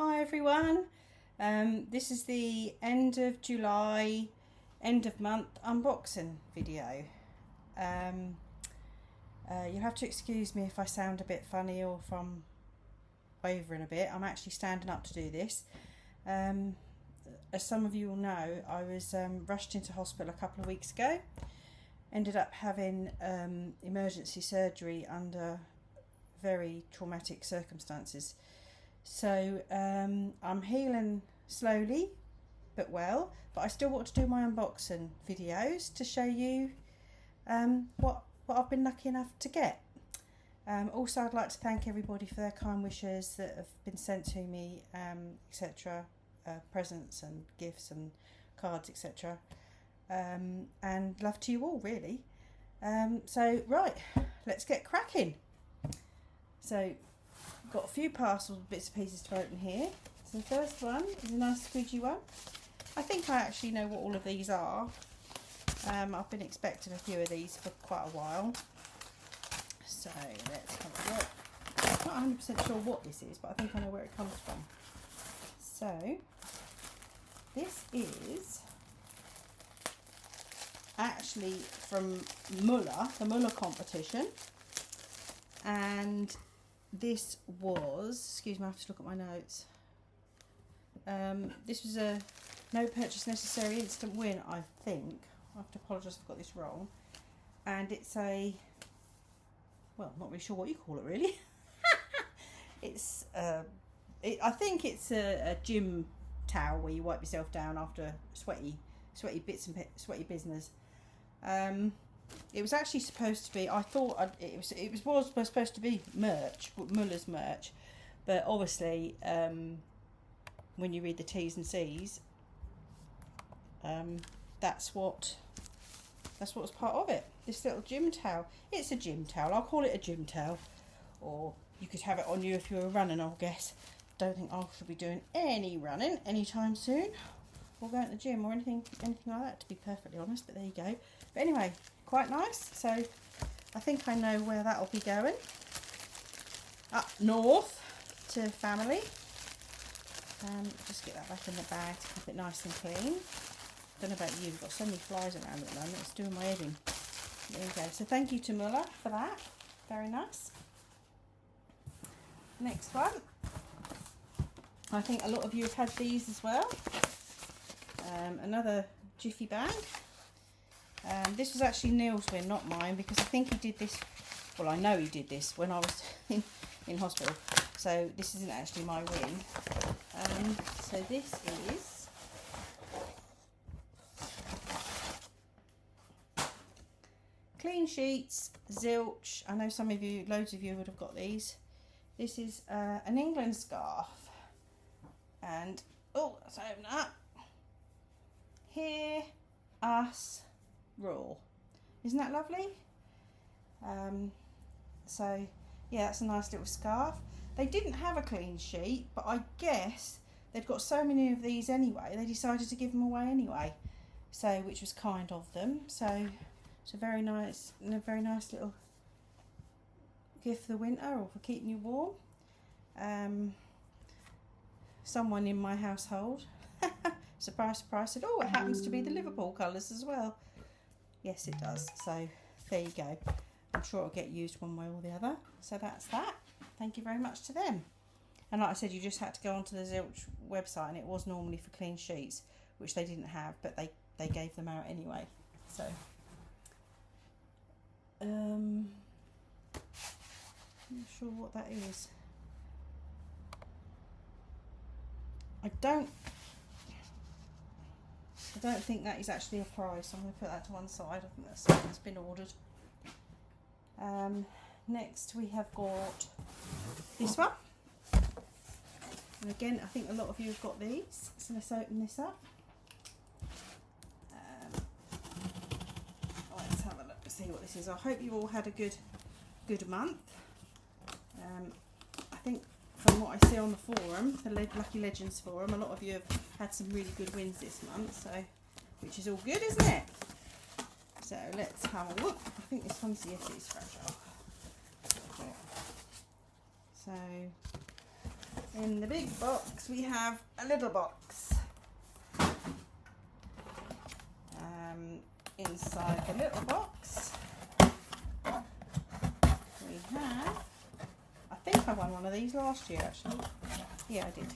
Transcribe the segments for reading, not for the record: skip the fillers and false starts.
Hi everyone, this is the end of July, end of month unboxing video. You'll have to excuse me if I sound a bit funny or if I'm wavering a bit. I'm actually standing up to do this. As some of you will know, I was rushed into hospital a couple of weeks ago. Ended up having emergency surgery under very traumatic circumstances. So I'm healing slowly but well, but I still want to do my unboxing videos to show you what I've been lucky enough to get. Also, I'd like to thank everybody for their kind wishes that have been sent to me, etc. Presents and gifts and cards, etc. And love to you all, really. So right, let's get cracking. So got a few parcels, bits and pieces to open here. So the first one is a nice squidgy one. I think I actually know what all of these are. I've been expecting a few of these for quite a while. So let's have a look. I'm not 100% sure what this is, but I think I know where it comes from. So this is actually from Muller, the Muller competition. And this was, excuse me, I have to look at my notes. This was a no purchase necessary instant win, I think. I have to apologise if I've got this wrong. And it's a, well, not really sure what you call it really. It's, I think it's a gym towel where you wipe yourself down after sweaty bits and sweaty business. It was actually supposed to be, I thought it was supposed to be merch, Muller's merch, but obviously when you read the T's and C's, that's what was part of it. This little gym towel. It's a gym towel. I'll call it a gym towel, or you could have it on you if you were running, I guess. Don't think I should be doing any running anytime soon, or going to the gym or anything like that, to be perfectly honest. But there you go. But anyway, quite nice. So I think I know where that'll be going. Up north to family. Just get that back in the bag to keep it nice and clean. Don't know about you, I've got so many flies around at the moment, it's doing my head in. There you go. So thank you to Muller for that. Very nice. Next one. I think a lot of you have had these as well. Another Jiffy bag. This was actually Neil's win, not mine, because I think he did this, well, I know he did this when I was in hospital, so this isn't actually my win. So this is Clean Sheets, Zilch. I know some of you, loads of you would have got these. This is an England scarf, and, oh, let's open up. Hear Us Rule. Isn't that lovely? So yeah, that's a nice little scarf. They didn't have a clean sheet, but I guess they've got so many of these anyway, they decided to give them away anyway. So, which was kind of them. So it's a very nice little gift for the winter, or for keeping you warm. Someone in my household, surprise, surprise, said, oh, it happens to be the Liverpool colours as well. Yes, it does. So there you go. I'm sure it'll get used one way or the other. So that's that. Thank you very much to them. And like I said, you just had to go onto the Zilch website, and it was normally for clean sheets, which they didn't have, but they gave them out anyway. So I'm not sure what that is. I don't think that is actually a prize, so I'm going to put that to one side. I think that's something that's been ordered. Next we have got this one. And again, I think a lot of you have got these. So let's open this up. Let's have a look and see what this is. I hope you all had a good month. I think from what I see on the forum, the Lucky Legends forum, a lot of you have had some really good wins this month, so which is all good, isn't it? So let's have a look. I think this one's, yes, it's fragile. So In the big box we have a little box. Inside the little box we have, I think I won one of these last year actually. Yeah, I did.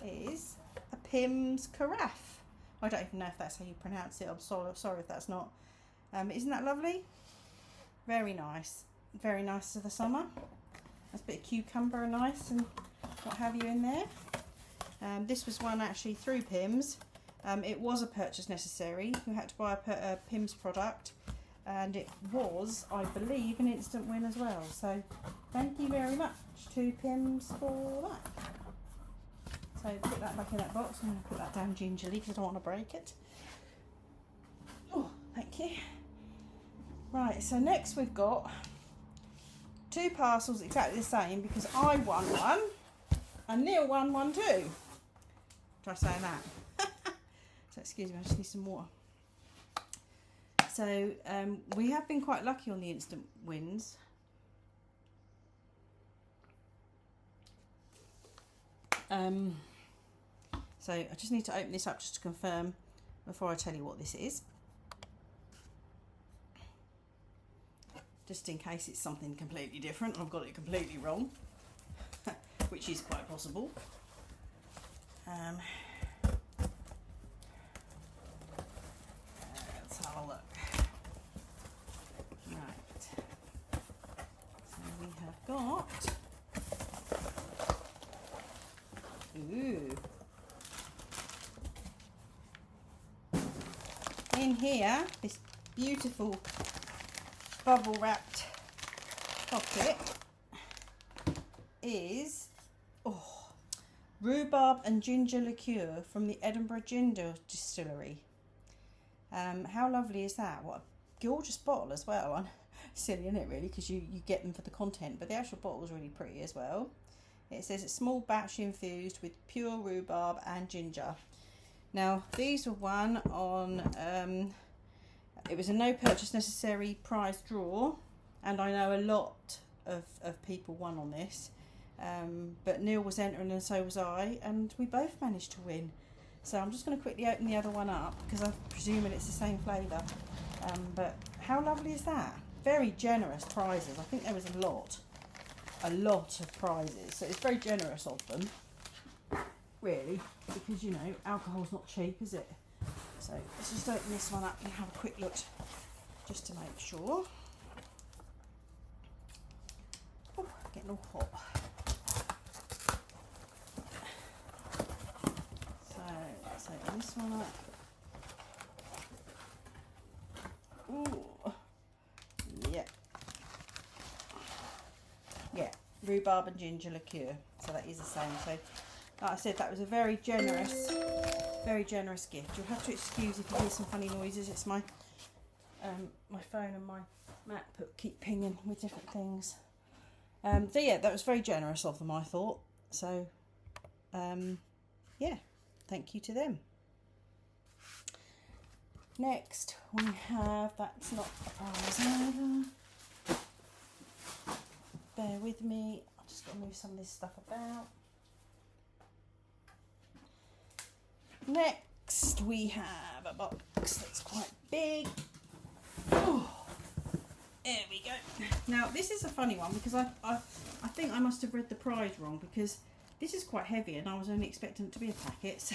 Is a Pim's carafe. I don't even know if that's how you pronounce it. I'm sorry if that's not. Isn't that lovely? Very nice. Very nice for the summer. There's a bit of cucumber and ice and what have you in there. This was one actually through Pim's. It was a purchase necessary. You had to buy a Pim's product, and it was, I believe, an instant win as well. So thank you very much to Pim's for that. So put that back in that box. I'm going to put that down gingerly because I don't want to break it. Oh, thank you. Right, so next we've got 2 parcels exactly the same because I won one and Neil won one too. Try saying that. So excuse me, I just need some water. So we have been quite lucky on the instant wins. So I just need to open this up just to confirm before I tell you what this is. Just in case it's something completely different. I've got it completely wrong, which is quite possible. Let's have a look. Right. So we have got. Ooh. In here, this beautiful bubble wrapped pocket is rhubarb and ginger liqueur from the Edinburgh Ginger Distillery. How lovely is that? What a gorgeous bottle as well. Silly, isn't it, really, because you get them for the content, but the actual bottle is really pretty as well. It says it's small batch infused with pure rhubarb and ginger. Now, these were won on, it was a no purchase necessary prize draw, and I know a lot of people won on this, but Neil was entering and so was I, and we both managed to win. So I'm just going to quickly open the other one up, because I'm presuming it's the same flavour, but how lovely is that? Very generous prizes. I think there was a lot of prizes, so it's very generous of them. Really, because you know, alcohol's not cheap, is it? So let's just open this one up and have a quick look just to make sure. Oh, getting all hot. So let's open this one up. Ooh, yeah. Yeah, rhubarb and ginger liqueur. So that is the same. So like I said, that was a very generous gift. You'll have to excuse if you hear some funny noises. It's my my phone and my MacBook keep pinging with different things. So yeah, that was very generous of them, I thought. So yeah, thank you to them. Next we have, that's not a prize either. Bear with me. I've just got to move some of this stuff about. Next we have a box that's quite big. Oh, there we go. Now this is a funny one because I think I must have read the prize wrong, because this is quite heavy and I was only expecting it to be a packet, so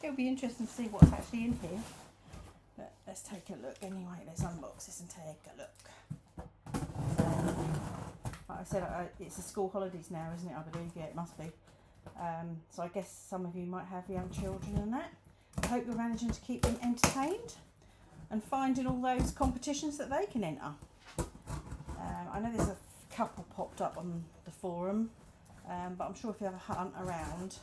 it'll be interesting to see what's actually in here. But let's take a look anyway. Let's unbox this and take a look. Like I said, it's the school holidays now, isn't it? I believe, yeah, it must be. So I guess some of you might have young children and that. I hope you're managing to keep them entertained and finding all those competitions that they can enter. I know there's a couple popped up on the forum, but I'm sure if you have a hunt around,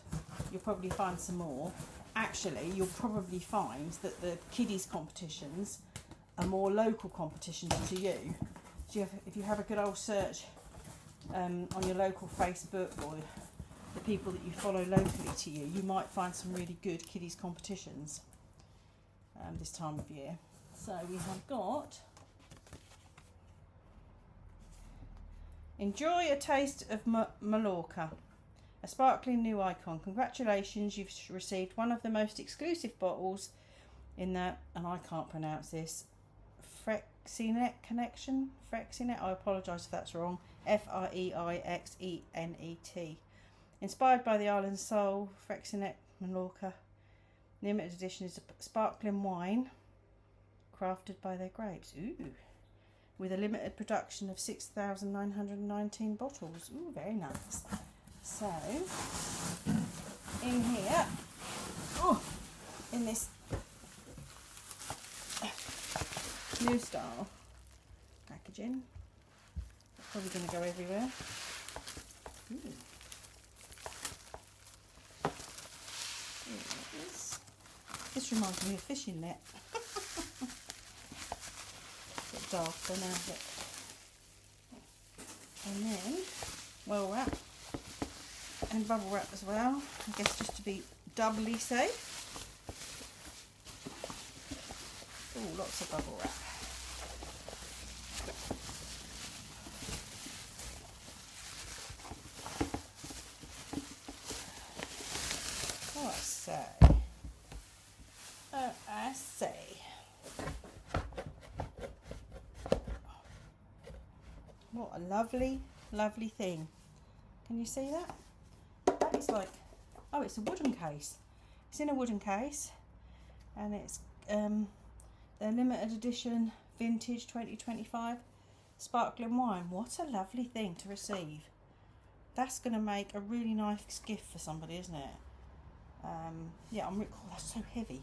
you'll probably find some more. Actually, you'll probably find that the kiddies competitions are more local competitions to you. So if you have a good old search on your local Facebook or the people that you follow locally to you, you might find some really good kiddies competitions this time of year. So we have got Enjoy a Taste of Mallorca. A sparkling new icon. Congratulations, you've received one of the most exclusive bottles in the, and I can't pronounce this, Freixenet connection. Freixenet, I apologise if that's wrong. Freixenet. Inspired by the island soul, Freixenet Mallorca. Limited edition is a sparkling wine crafted by their grapes. Ooh. With a limited production of 6,919 bottles. Ooh, very nice. So, in here, in this new style packaging, it's probably going to go everywhere. Ooh. This reminds me of fishing net. Bit darker now, but and then well wrap and bubble wrap as well. I guess just to be doubly safe. Oh, lots of bubble wrap. Oh, I say. What a lovely, lovely thing. Can you see that? That is like, oh, it's a wooden case. It's in a wooden case, and it's the limited edition vintage 2025 sparkling wine. What a lovely thing to receive. That's going to make a really nice gift for somebody, isn't it? Yeah, oh, that's so heavy.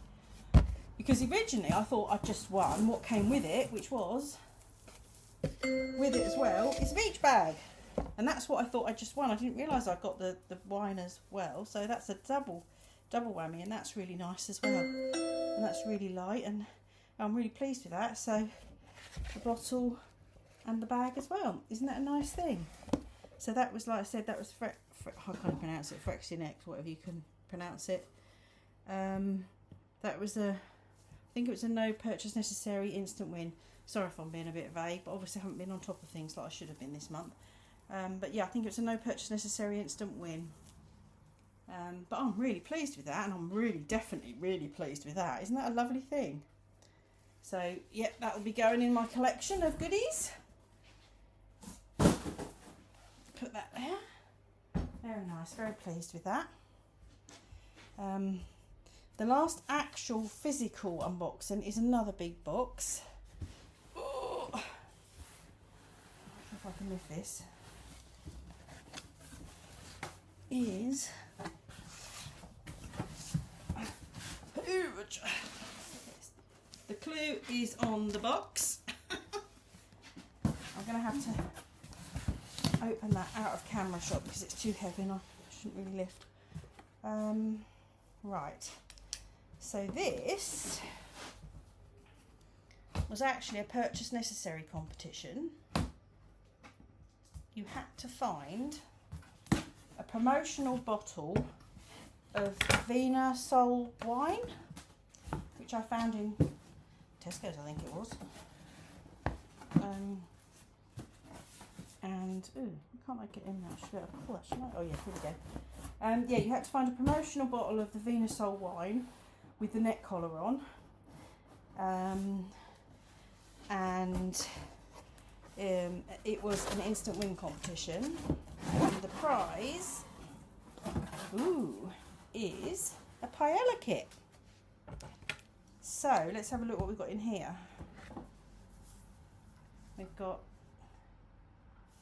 Because originally I thought I'd just won what came with it, which was, with it as well, is a beach bag. And that's what I thought I just won. I didn't realise I got the wine as well. So that's a double whammy, and that's really nice as well. And that's really light, and I'm really pleased with that. So the bottle and the bag as well. Isn't that a nice thing? So that was, like I said, that was I can't pronounce it, Freixenet, whatever you can pronounce it. That was I think it was a no purchase necessary instant win. Sorry if I'm being a bit vague, but obviously I haven't been on top of things like I should have been this month. But yeah, I think it's a no purchase necessary instant win. But I'm really pleased with that, and I'm definitely really pleased with that. Isn't that a lovely thing? So yeah, that will be going in my collection of goodies. Put that there. Very nice, very pleased with that. The last actual physical unboxing is another big box. Oh, if I can lift this. Is the clue is on the box. I'm going to have to open that out of camera shot because it's too heavy and I shouldn't really lift. Right, so this was actually a purchase necessary competition. You had to find a promotional bottle of Vina Soul wine, which I found in Tesco's, I think it was. And ooh, I can't make it in now. Should I pull that? Oh yeah, here we go. Yeah, you had to find a promotional bottle of the Vina Soul wine with the neck collar on, and it was an instant win competition. And the prize, is a paella kit. So let's have a look what we've got in here. We've got,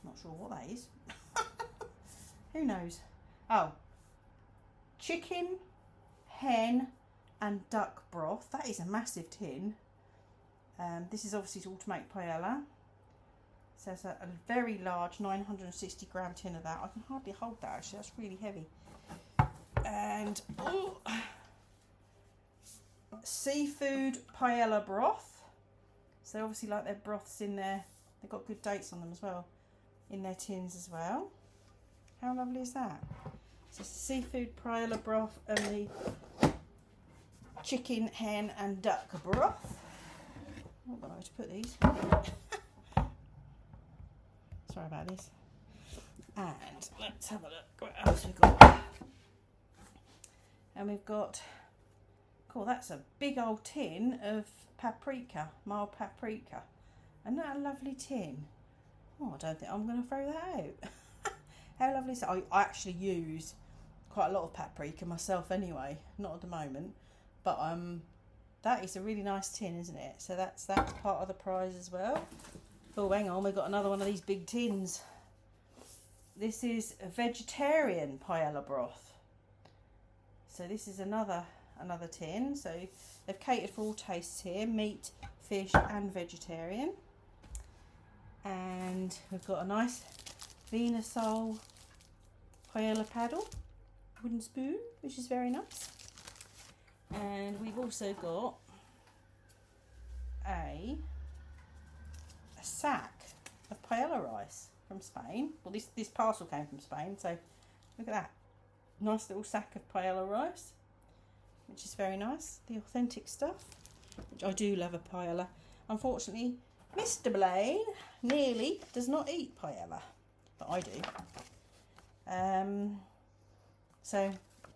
not sure what that is. Who knows? Oh, chicken, hen and duck broth. That is a massive tin. This is obviously all to make paella. So it's a very large 960 gram tin of that. I can hardly hold that actually, that's really heavy. And seafood paella broth. So they obviously like their broths in there. They've got good dates on them as well, in their tins as well. How lovely is that? So seafood paella broth and the chicken, hen and duck broth. I don't know where to put these. Sorry about this. And let's have a look what else we've got. And we've got, cool, that's a big old tin of paprika, mild paprika. Isn't that a lovely tin? Oh, I don't think I'm going to throw that out. How lovely is that? I actually use quite a lot of paprika myself anyway, not at the moment. But that is a really nice tin, isn't it? So that's part of the prize as well. Oh, hang on, we've got another one of these big tins. This is a vegetarian paella broth. So this is another tin. So they've catered for all tastes here, meat, fish and vegetarian. And we've got a nice Venasol paella paddle, wooden spoon, which is very nice. And we've also got a sack of paella rice from Spain. Well, this parcel came from Spain, so look at that. Nice little sack of paella rice, which is very nice. The authentic stuff, which I do love a paella. Unfortunately, Mr. Blaine nearly does not eat paella, but I do. So,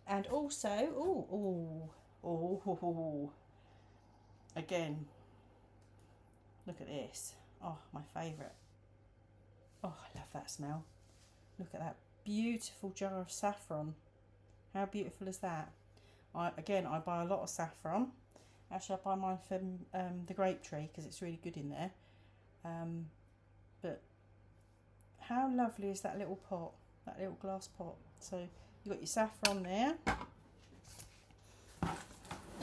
and also, again, look at this. Oh, my favourite. Oh, I love that smell. Look at that beautiful jar of saffron. How beautiful is that? I buy a lot of saffron. Actually, I buy mine from the Grape Tree because it's really good in there. But how lovely is that little pot, that little glass pot? So you've got your saffron there.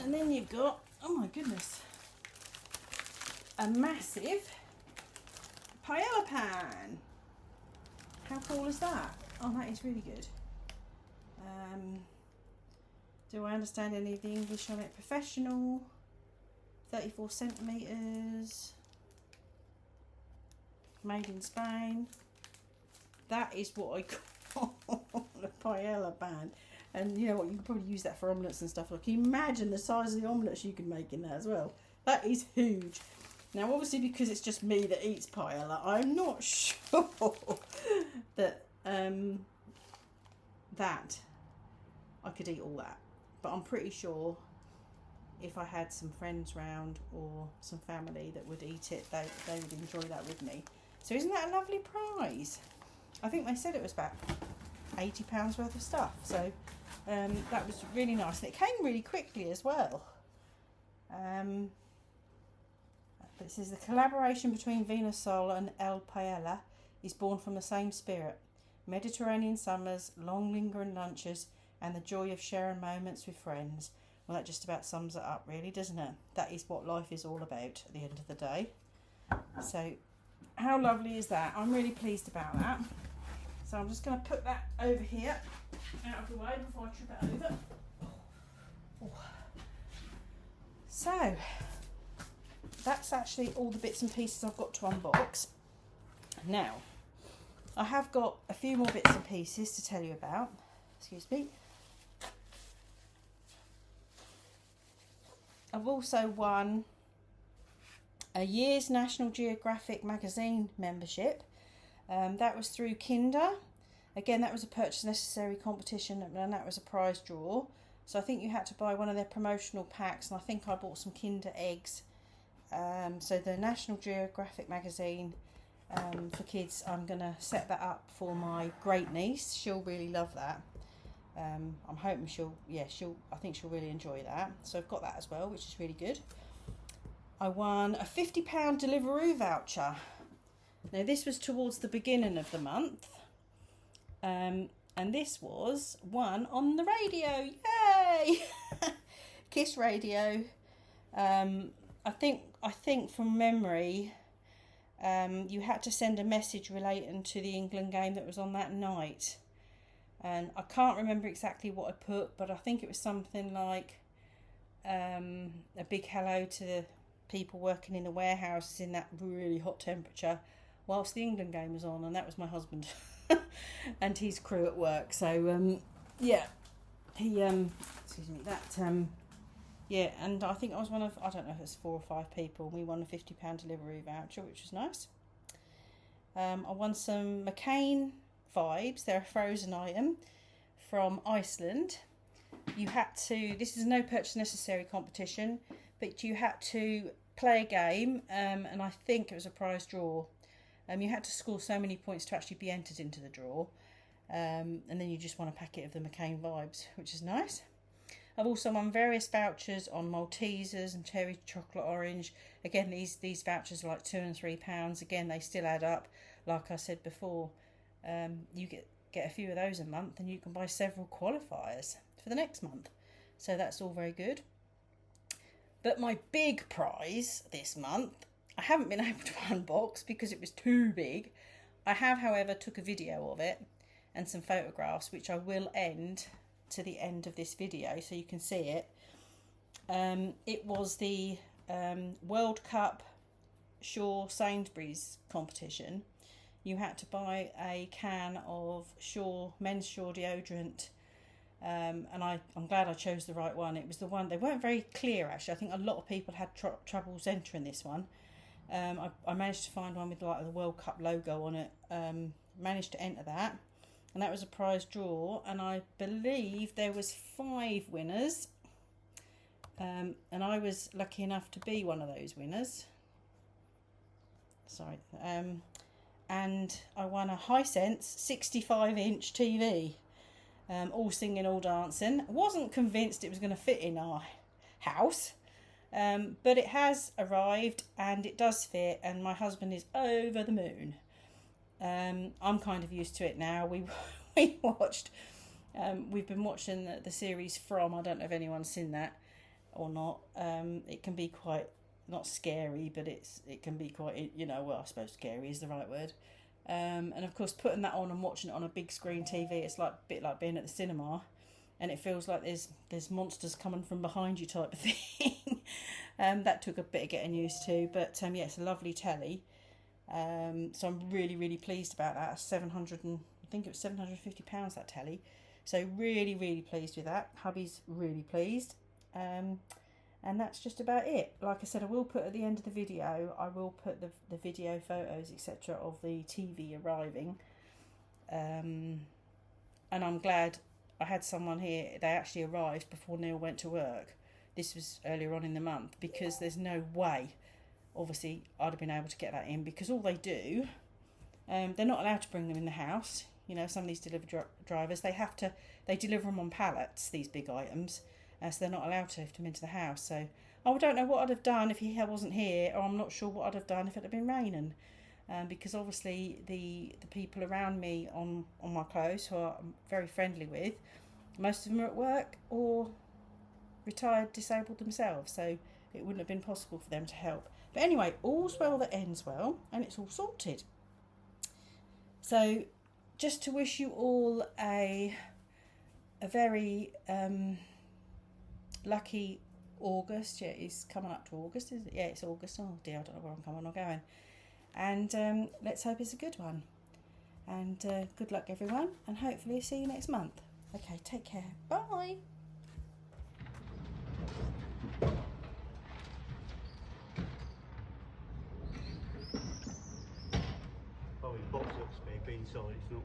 And then you've got, oh my goodness, a massive paella pan. How cool is that? Oh, that is really good. Do I understand any of the English on it? Professional, 34 centimetres, made in Spain. That is what I call a paella pan. And you know what, you can probably use that for omelettes and stuff. Like, can you imagine the size of the omelettes you can make in that as well? That is huge. Now, obviously, because it's just me that eats paella, I'm not sure that that I could eat all that. But I'm pretty sure if I had some friends round or some family that would eat it, they would enjoy that with me. So isn't that a lovely prize? I think they said it was about £80 worth of stuff. So that was really nice. And it came really quickly as well. It says the collaboration between Venasol and El Paella is born from the same spirit. Mediterranean summers, long lingering lunches, and the joy of sharing moments with friends. Well, that just about sums it up, really, doesn't it? That is what life is all about at the end of the day. So, how lovely is that? I'm really pleased about that. So I'm just going to put that over here, out of the way before I trip it over. Oh. So, that's actually all the bits and pieces I've got to unbox. Now, I have got a few more bits and pieces to tell you about. Excuse me. I've also won a year's National Geographic magazine membership. That was through Kinder. Again, that was a purchase necessary competition, and that was a prize draw. So I think you had to buy one of their promotional packs, and I think I bought some Kinder eggs. So the National Geographic magazine for kids, I'm going to set that up for my great niece. She'll really love that. I'm hoping I think she'll really enjoy that. So I've got that as well, which is really good. I won a £50 Deliveroo voucher. Now this was towards the beginning of the month. And this was one on the radio. Yay! Kiss Radio. I think from memory, you had to send a message relating to the England game that was on that night. And I can't remember exactly what I put, but I think it was something like a big hello to the people working in the warehouses in that really hot temperature whilst the England game was on, and that was my husband and his crew at work. So yeah, he excuse me, that yeah, and I think I was one of, I don't know if it's 4 or 5 people. We won a £50 Deliveroo voucher, which was nice. I won some McCain vibes. They're a frozen item from Iceland. You had to, this is a no purchase necessary competition, but you had to play a game, and I think it was a prize draw. You had to score so many points to actually be entered into the draw, and then you just won a packet of the McCain Vibes, which is nice. I've also won various vouchers on Maltesers and cherry chocolate orange. Again, these vouchers are like £2 and £3. Again, they still add up. Like I said before, you get a few of those a month, and you can buy several qualifiers for the next month. So that's all very good. But my big prize this month, I haven't been able to unbox because it was too big. I have, however, took a video of it and some photographs, which I will end to the end of this video so you can see it. It was the World Cup Shaw Sainsbury's competition. You had to buy a can of men's Shaw deodorant, and I'm glad I chose the right one. It was the one, they weren't very clear actually. I think a lot of people had troubles entering this one. I managed to find one with like the World Cup logo on it, managed to enter that, and that was a prize draw, and I believe there was 5 winners, and I was lucky enough to be one of those winners. Sorry. And I won a Hisense 65-inch TV, all singing, all dancing. Wasn't convinced it was going to fit in our house, but it has arrived and it does fit, and my husband is over the moon. I'm kind of used to it now. We've been watching the series From. I don't know if anyone's seen that or not. It can be quite, not scary, but it can be quite, well, I suppose scary is the right word. And of course, putting that on and watching it on a big screen TV, it's like a bit like being at the cinema, and it feels like there's monsters coming from behind you type of thing. That took a bit of getting used to, but yeah, it's a lovely telly. So I'm really, really pleased about that. I think it was £750 that telly. So really, really pleased with that. Hubby's really pleased. And that's just about it. Like I said, I will put at the end of the video, I will put the video photos, etc. of the TV arriving. And I'm glad I had someone here. They actually arrived before Neil went to work. This was earlier on in the month, because there's no way, obviously, I'd have been able to get that in, because all they do, they're not allowed to bring them in the house. Some of these delivery drivers, they deliver them on pallets, these big items. So they're not allowed to lift him into the house. So I don't know what I'd have done if he wasn't here, or I'm not sure what I'd have done if it had been raining. Because obviously the people around me on my close, who I'm very friendly with, most of them are at work or retired disabled themselves. So it wouldn't have been possible for them to help. But anyway, all's well that ends well, and it's all sorted. So just to wish you all a very... lucky August. Yeah, it's coming up to August, is it? Yeah, it's August. Oh dear, I don't know where I'm coming or going. And let's hope it's a good one. And good luck, everyone. And hopefully see you next month. Okay, take care. Bye. Oh, in box looks big, but inside it's not.